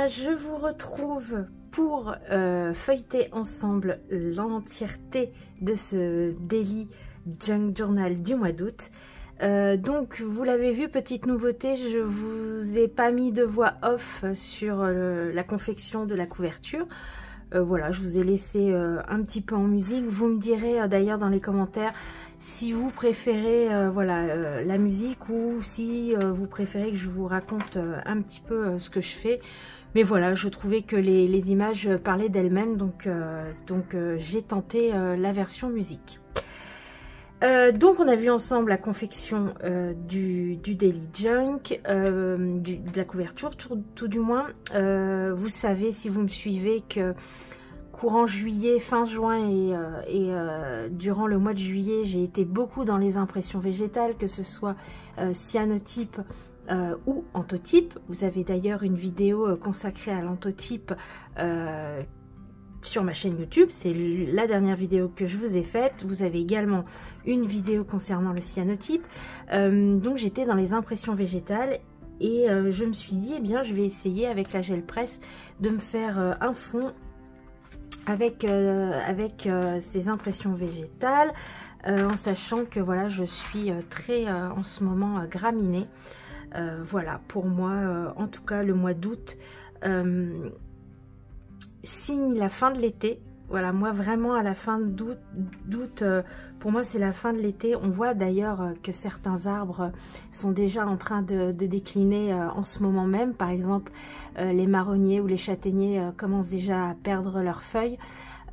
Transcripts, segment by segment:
voilà, je vous retrouve pour feuilleter ensemble l'entièreté de ce Daily Junk Journal du mois d'août. Donc vous l'avez vu, petite nouveauté, je vous ai pas mis de voix off sur la confection de la couverture. Voilà, je vous ai laissé un petit peu en musique. Vous me direz d'ailleurs dans les commentaires si vous préférez voilà, la musique ou si vous préférez que je vous raconte un petit peu ce que je fais. Mais voilà, je trouvais que les images parlaient d'elles-mêmes, donc j'ai tenté la version musique. Donc on a vu ensemble la confection du Daily Junk, de la couverture tout du moins. Vous savez, si vous me suivez, que courant juillet, fin juin et durant le mois de juillet, j'ai été beaucoup dans les impressions végétales, que ce soit cyanotype ou anthotype. Vous avez d'ailleurs une vidéo consacrée à l'anthotype sur ma chaîne YouTube, c'est la dernière vidéo que je vous ai faite. Vous avez également une vidéo concernant le cyanotype. Donc j'étais dans les impressions végétales et je me suis dit, eh bien je vais essayer avec la gel presse de me faire un fond avec ces impressions végétales, en sachant que voilà, je suis très en ce moment graminée. Voilà, pour moi, en tout cas le mois d'août signe la fin de l'été. Voilà, moi vraiment à la fin d'août, pour moi c'est la fin de l'été. On voit d'ailleurs que certains arbres sont déjà en train de décliner en ce moment même. Par exemple, les marronniers ou les châtaigniers commencent déjà à perdre leurs feuilles.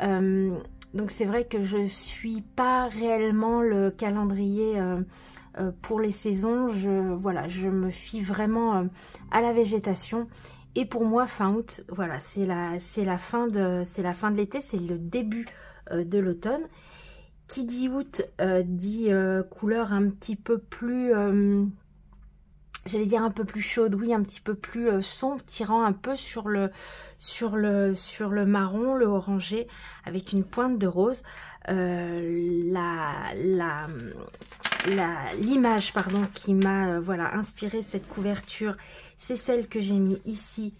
Donc c'est vrai que je suis pas réellement le calendrier pour les saisons. Voilà, je me fie vraiment à la végétation. Et pour moi, fin août, voilà, c'est la fin de l'été, c'est le début de l'automne. Qui dit août dit couleur un petit peu plus, j'allais dire un peu plus chaude, oui, un petit peu plus sombre, tirant un peu sur le marron, le orangé, avec une pointe de rose. L'image pardon qui m'a voilà inspiré cette couverture, c'est celle que j'ai mis ici,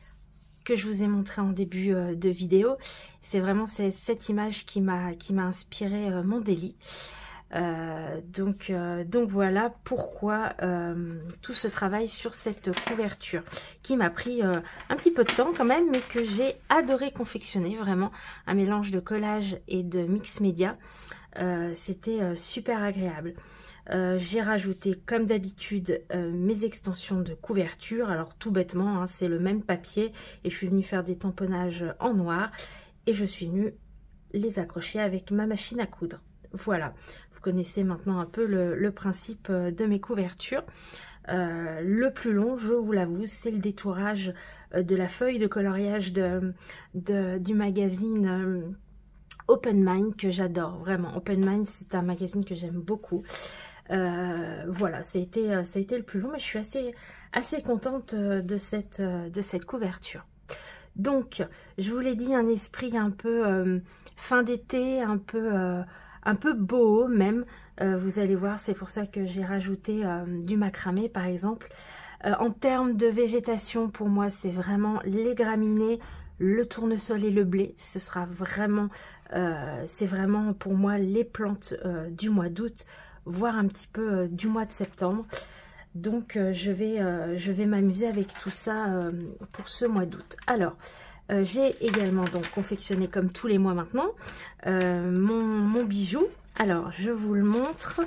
que je vous ai montré en début de vidéo. C'est vraiment cette image qui m'a inspiré mon daily. Donc voilà pourquoi tout ce travail sur cette couverture qui m'a pris un petit peu de temps quand même, mais que j'ai adoré confectionner. Vraiment un mélange de collage et de mix média. C'était super agréable. J'ai rajouté comme d'habitude mes extensions de couverture. Alors tout bêtement, hein, c'est le même papier et je suis venue faire des tamponnages en noir et je suis venue les accrocher avec ma machine à coudre. Voilà, vous connaissez maintenant un peu le principe de mes couvertures. Le plus long, je vous l'avoue, c'est le détourage de la feuille de coloriage du magazine Open Mind, que j'adore vraiment. Open Mind, c'est un magazine que j'aime beaucoup. Voilà, ça a été le plus long, mais je suis assez contente de cette couverture. Donc, je vous l'ai dit, un esprit un peu fin d'été, un peu boho même. Vous allez voir, c'est pour ça que j'ai rajouté du macramé par exemple. En termes de végétation, pour moi, c'est vraiment les graminées, le tournesol et le blé. Ce sera vraiment, c'est vraiment pour moi les plantes du mois d'août, voire un petit peu du mois de septembre. Donc je vais m'amuser avec tout ça pour ce mois d'août. Alors j'ai également donc confectionné, comme tous les mois maintenant, mon bijou. Alors je vous le montre.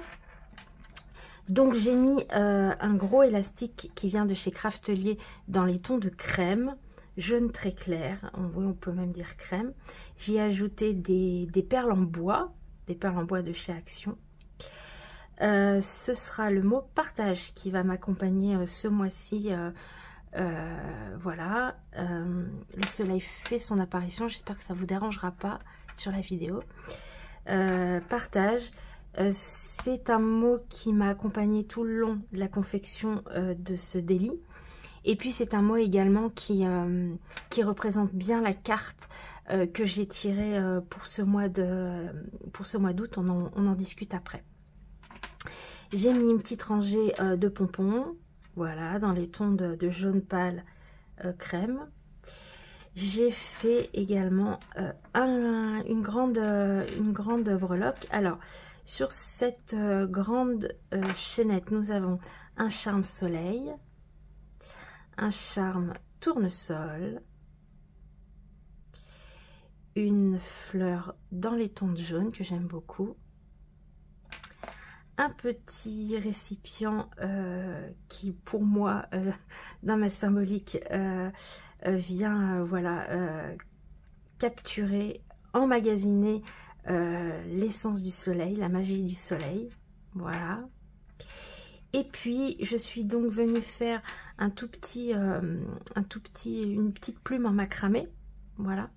Donc j'ai mis un gros élastique qui vient de chez Craftelier dans les tons de crème, jaune très clair, oui, on peut même dire crème. J'y ai ajouté des perles en bois de chez Action. Ce sera le mot partage qui va m'accompagner ce mois-ci. Voilà, le soleil fait son apparition, j'espère que ça vous dérangera pas sur la vidéo. Partage, c'est un mot qui m'a accompagné tout le long de la confection de ce daily. Et puis c'est un mot également qui représente bien la carte que j'ai tirée pour ce mois d'août. On en discute après. J'ai mis une petite rangée de pompons, voilà, dans les tons de jaune pâle crème. j'ai fait également une grande breloque. Alors, sur cette grande chaînette, nous avons un charme soleil, un charme tournesol, une fleur dans les tons de jaune que j'aime beaucoup, un petit récipient qui pour moi dans ma symbolique vient voilà capturer, emmagasiner l'essence du soleil, la magie du soleil, voilà. Et puis je suis donc venue faire une petite plume en macramé, voilà,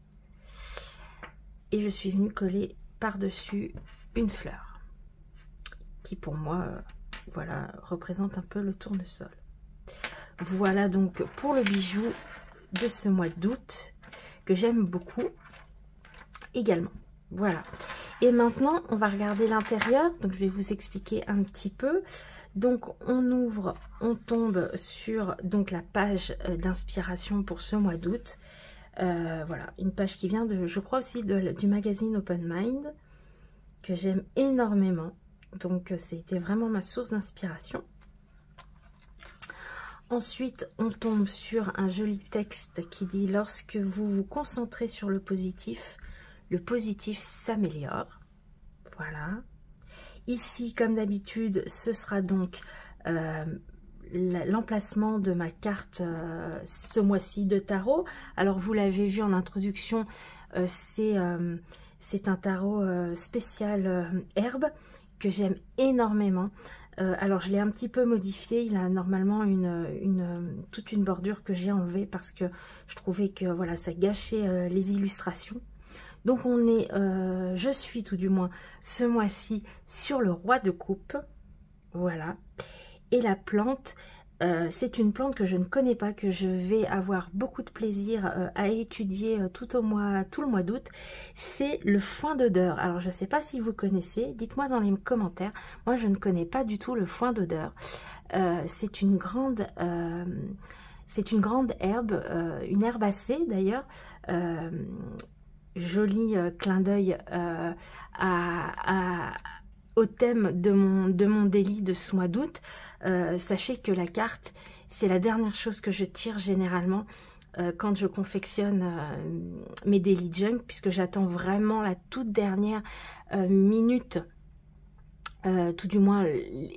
et je suis venue coller par-dessus une fleur qui pour moi voilà représente un peu le tournesol. Voilà donc pour le bijou de ce mois d'août que j'aime beaucoup également. Voilà, et maintenant on va regarder l'intérieur, donc je vais vous expliquer un petit peu. Donc on ouvre, on tombe sur donc la page d'inspiration pour ce mois d'août. Voilà, une page qui vient de, je crois aussi du magazine Open Mind, que j'aime énormément. Donc c'était vraiment ma source d'inspiration. Ensuite, on tombe sur un joli texte qui dit: lorsque vous vous concentrez sur le positif s'améliore. Voilà. Ici, comme d'habitude, ce sera donc l'emplacement de ma carte ce mois-ci de tarot. Alors, vous l'avez vu en introduction, c'est un tarot spécial herbe que j'aime énormément. Alors je l'ai un petit peu modifié, il a normalement toute une bordure que j'ai enlevée parce que je trouvais que voilà, ça gâchait les illustrations. Donc on est, je suis tout du moins ce mois-ci sur le roi de coupe, voilà. Et la plante, c'est une plante que je ne connais pas, que je vais avoir beaucoup de plaisir à étudier tout le mois d'août. C'est le foin d'odeur. Alors je ne sais pas si vous connaissez, dites-moi dans les commentaires. Moi je ne connais pas du tout le foin d'odeur. C'est une grande herbe, une herbacée d'ailleurs. Joli clin d'œil au thème de mon daily de ce mois d'août. Sachez que la carte, c'est la dernière chose que je tire généralement quand je confectionne mes daily junk, puisque j'attends vraiment la toute dernière minute, tout du moins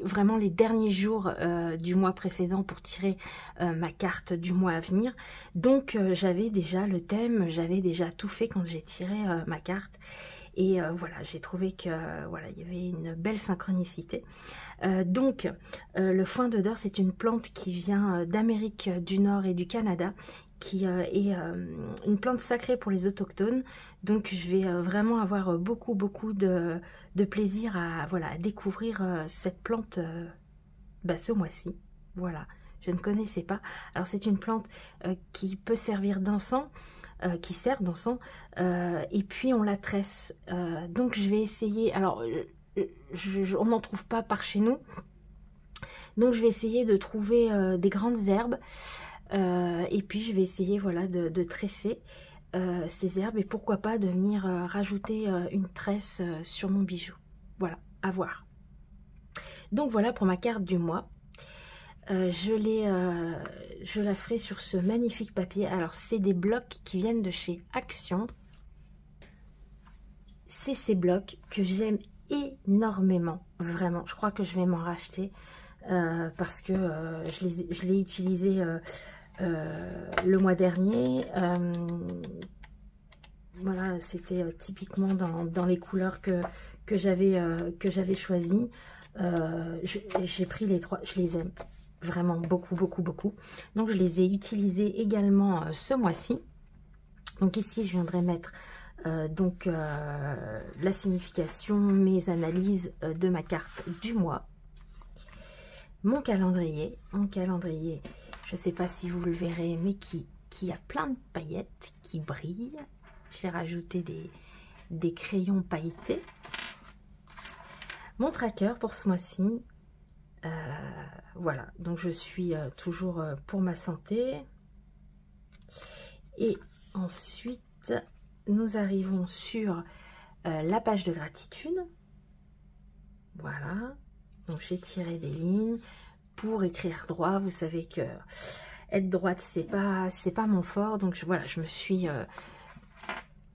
vraiment les derniers jours du mois précédent pour tirer ma carte du mois à venir. Donc j'avais déjà le thème, j'avais déjà tout fait quand j'ai tiré ma carte. Et voilà, j'ai trouvé que voilà, il y avait une belle synchronicité. Donc, le foin d'odeur, c'est une plante qui vient d'Amérique du Nord et du Canada, qui est une plante sacrée pour les autochtones. Donc, je vais vraiment avoir beaucoup de plaisir à, voilà, à découvrir cette plante ce mois-ci. Voilà, je ne connaissais pas. Alors, c'est une plante qui peut servir d'encens. Qui sert d'encens, et puis on la tresse. Donc je vais essayer, alors on n'en trouve pas par chez nous, donc je vais essayer de trouver des grandes herbes, et puis je vais essayer voilà, de tresser ces herbes, et pourquoi pas de venir rajouter une tresse sur mon bijou. Voilà, à voir. Donc voilà pour ma carte du mois. Je la ferai sur ce magnifique papier. Alors c'est des blocs qui viennent de chez Action. C'est ces blocs que j'aime énormément, vraiment. Je crois que je vais m'en racheter parce que je l'ai utilisé le mois dernier. Voilà, c'était typiquement dans les couleurs que j'avais choisies. J'ai pris les trois, je les aime vraiment beaucoup. Donc je les ai utilisés également ce mois-ci. Donc ici je viendrai mettre la signification, mes analyses de ma carte du mois, mon calendrier, je ne sais pas si vous le verrez, mais qui a plein de paillettes qui brillent. J'ai rajouté des crayons pailletés, mon tracker pour ce mois-ci. Voilà, donc je suis toujours pour ma santé, et Ensuite, nous arrivons sur la page de gratitude. Voilà. Donc, j'ai tiré des lignes pour écrire droit. Vous savez que être droite, c'est pas mon fort. Donc, voilà, je me suis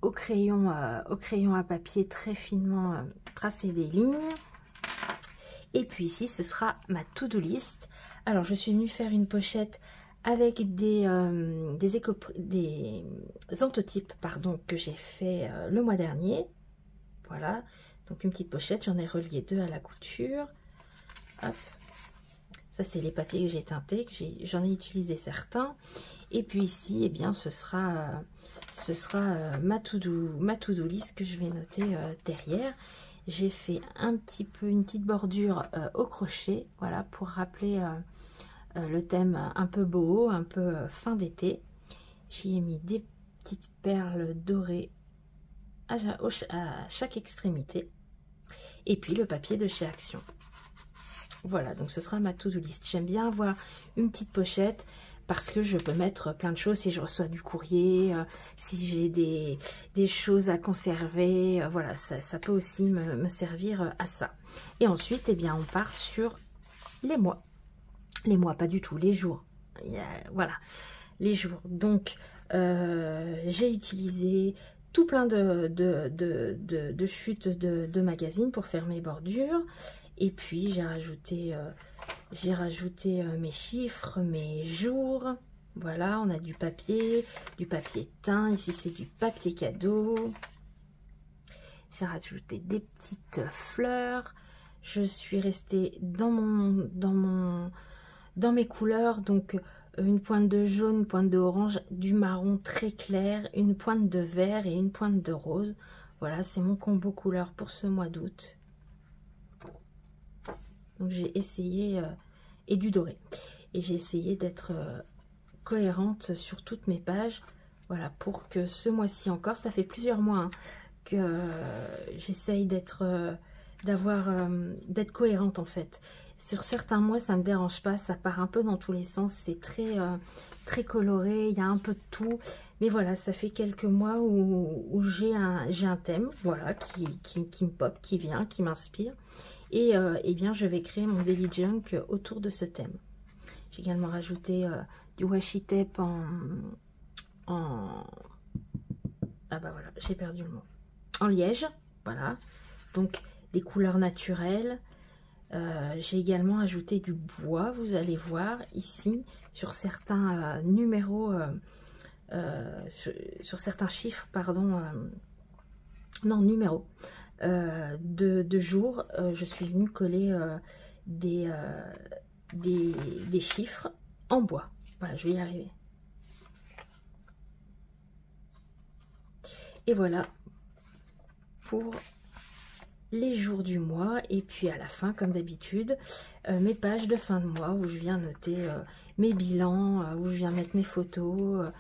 au crayon à papier très finement tracé des lignes. Et puis ici, ce sera ma to-do list. Alors, je suis venue faire une pochette avec des entotypes pardon, que j'ai fait le mois dernier. Voilà, donc une petite pochette, j'en ai relié 2 à la couture. Hop. Ça, c'est les papiers que j'ai teintés, j'en ai utilisé certains. Et puis ici, eh bien, ce sera ma to-do list que je vais noter derrière. J'ai fait un petit peu une petite bordure au crochet, voilà, pour rappeler le thème un peu boho, un peu fin d'été. J'y ai mis des petites perles dorées à chaque extrémité. Et puis le papier de chez Action. Voilà, donc ce sera ma to-do list. J'aime bien avoir une petite pochette parce que je peux mettre plein de choses si je reçois du courrier, si j'ai des choses à conserver. Voilà, ça peut aussi me servir à ça. Et ensuite, eh bien, on part sur les mois. Les mois, pas du tout, les jours. Voilà, les jours. Donc, j'ai utilisé tout plein de chutes de magazines pour faire mes bordures. Et puis, j'ai rajouté mes chiffres, mes jours. Voilà, on a du papier teint. Ici, c'est du papier cadeau. J'ai rajouté des petites fleurs. Je suis restée dans mes couleurs. Donc, une pointe de jaune, une pointe de orange, du marron très clair, une pointe de vert et une pointe de rose. Voilà, c'est mon combo couleur pour ce mois d'août. Donc j'ai essayé, et du doré, et j'ai essayé d'être cohérente sur toutes mes pages, voilà, pour que ce mois-ci encore, ça fait plusieurs mois hein, que j'essaye d'être cohérente en fait. Sur certains mois, ça me dérange pas, ça part un peu dans tous les sens, c'est très coloré, il y a un peu de tout, mais voilà, ça fait quelques mois où j'ai un thème, voilà, qui me pop, qui vient, qui m'inspire. Et eh bien, je vais créer mon daily junk autour de ce thème. J'ai également rajouté du washi tape ah bah voilà, j'ai perdu le mot. En liège, voilà. Donc, des couleurs naturelles. J'ai également ajouté du bois, vous allez voir ici, sur certains numéros, sur certains chiffres, pardon, non, numéros. De jours, je suis venue coller des chiffres en bois. Voilà, je vais y arriver. Et voilà pour les jours du mois. Et puis à la fin, comme d'habitude, mes pages de fin de mois où je viens noter mes bilans, où je viens mettre mes photos.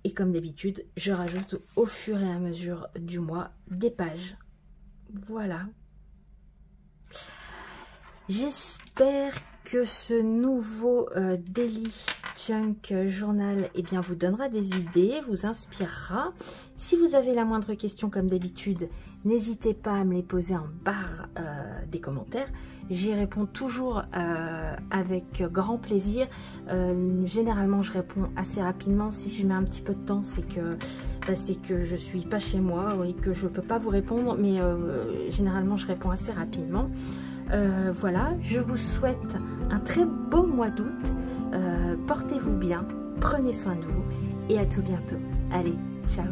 Et comme d'habitude, je rajoute au fur et à mesure du mois des pages. Voilà. J'espère que ce nouveau Daily Junk Journal eh bien, vous donnera des idées, vous inspirera. Si vous avez la moindre question comme d'habitude, n'hésitez pas à me les poser en barre des commentaires. J'y réponds toujours avec grand plaisir. Généralement, je réponds assez rapidement. Si je mets un petit peu de temps, c'est que je suis pas chez moi et que je peux pas vous répondre. Mais généralement, je réponds assez rapidement. Voilà, je vous souhaite un très beau mois d'août. Portez-vous bien, prenez soin de vous et à tout bientôt. Allez, ciao!